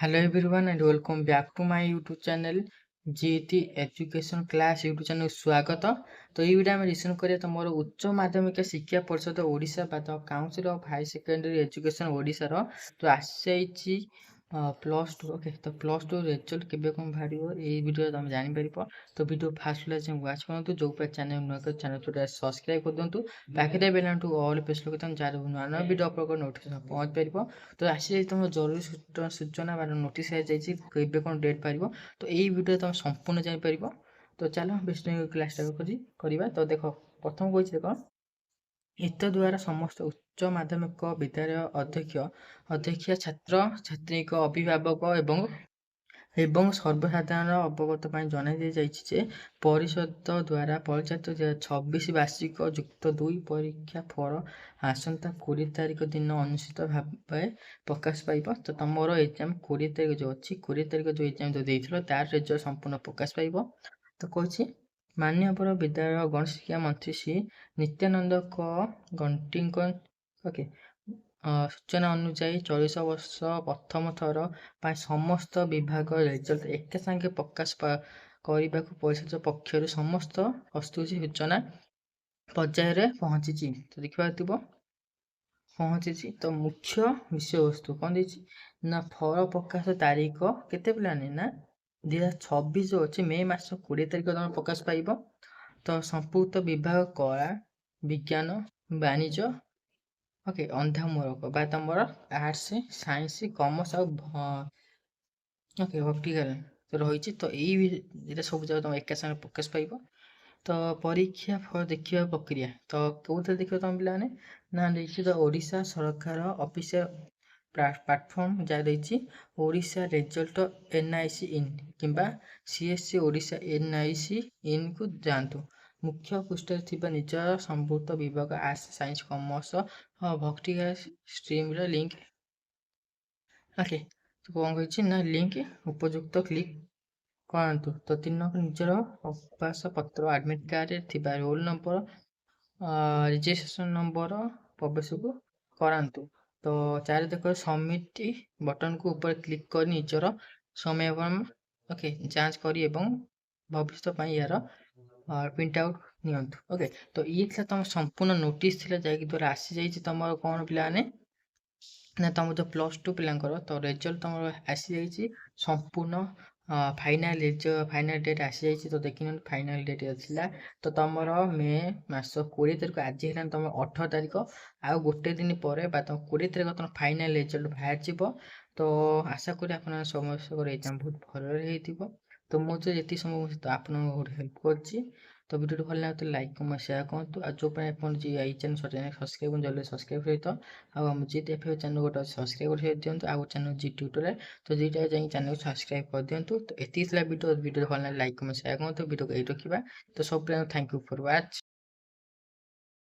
Hello everyone and welcome back to my YouTube channel GT Education Class YouTube channel स्वागत। तो ये video में discussion करिए तुमर उच्च माध्यमिक शिक्षा परिषद ओडिशा बा तो council of high secondary education Odisha रो तो आसी प्लस टू। ओके तो प्लस टू रिजल्ट केबे कौन बाहरियो ये वीडियो तुम जानि परिबो। तो वीडियो फास्ट लाइक वाच करंतु जो पे चैनल नुआ चैनल तो सब्सक्राइब कर दंतु पाखरे बेल आइकन टू ऑल प्रेस लोग तम जार नुआ नुआ वीडियो अपलोड कर नोटिफिकेशन पहुंच परिबो। तो आसी तुम जरूरी सूचना बा नोटिस आइछि केबे कौन डेट पारिबो तो एई वीडियो तुम संपूर्ण जानि परिबो। तो चलो बेस्ट क्लास स्टार्ट करिबा। तो देखो प्रथम कहछि देखो एत द्वारा समस्त उच्च माध्यमिक विद्यालय अध्यक्ष छात्र छात्री अभिभावक एवं सर्वसाधारण अवगत जनाई जाइछि जे परिषद द्वारा परिचालित 26 वार्षिक युक्त 2 परीक्षा फल आसंता 20 तारिख दिन अनुष्ठित भाव प्रकाश पाइब। तो तुमर एग्जाम 20 तारिख जो अच्छी 20 तारिख जो एग्जाम जो देइथिलो तार रिजल्ट संपूर्ण प्रकाश पाइब। तो कहछि माननीय विद्यालय गणशिक्षा मंत्री श्री नित्यानंद गंटी ओके सूचना अनुसार 40 वर्ष प्रथम थर समस्त विभाग रिजल्ट एके संगे प्रकाश करने को परिषद पक्षर समस्त प्रस्तुति सूचना पर्यायर पहुंची। तो देखा पहुंची। तो मुख्य विषय वस्तु कौन देछि ना फल प्रकाश तारीख केते प्लान ना 2026 जो अच्छे मे मास 20 तारिख तुम प्रकाश पाइब। तो संपुक्त विभाग कला विज्ञान वाणिज्य ओके अंधा मूर्ख बा तुमर arts science commerce okay vertical तो रही। तो ये सब जगह तुम एक संगे प्रकाश पाइब। तो परीक्षा फल देखा प्रक्रिया तो कौन देख तुम पे ना देखिए तो ओडिशा सरकार ऑफिशियल प्लेटफॉर्म जहाँ रही ओडिशा रिजल्ट एनआईसी इन किंबा सीएससी ओडिशा एनआईसी इन को जातु मुख्य पृष्ठ थी निज संभूत विभाग arts science commerce vertical stream link okay. तो कौन कही ना लिंक उपयुक्त क्लिक करतु। तो 3 निजर प्रकाश पत्र आडमिट कार्ड थी रोल नंबर रजिस्ट्रेशन नंबर प्रवेश को करातु। तो 4 देख सबमिट बटन को ऊपर क्लिक कर निजर समय ओके जांच करी एवं भविष्य यार प्रिंट आउट नियंतु। ओके तो ये तुम संपूर्ण नोटिस द्वारा आसी जाइए तुम कौन पे ना तुम जो प्लस टू पिलांकर तो रिजल्ट तुम आसी जाइए संपूर्ण फाइनाल डेट आसी जाइए। तो देखिए फाइनाल डेट था तो तुम मे मास 20 तारिख आज है तुम 18 तारिख आउ गोटे दिन पर तुम 20 तारिख तुम फाइनाल रिजल्ट बाहर जीव। तो आशा करी आप समस्त एग्जाम बहुत भल। तो मुझे ये समय तो आप हेल्प कर। तो वीडियो भल लगे तो लाइक कमेंट शेयर करूँ और जो चैनल सब्सक्राइब जल्दी सब्सक्राइब सहित आम जी देखिए चैनल गोटे सब्सक्राइब कर दिखाँ आउ चैनल जी ट्यूटोरियल तो दुईटा जाए चैनल सब्सक्राइब कर दिखाँ। तो ये वीडियो भल लाइक कमेंट शेयर करूँ वीडियो को रखा। तो सब थैंक यू फॉर वाच।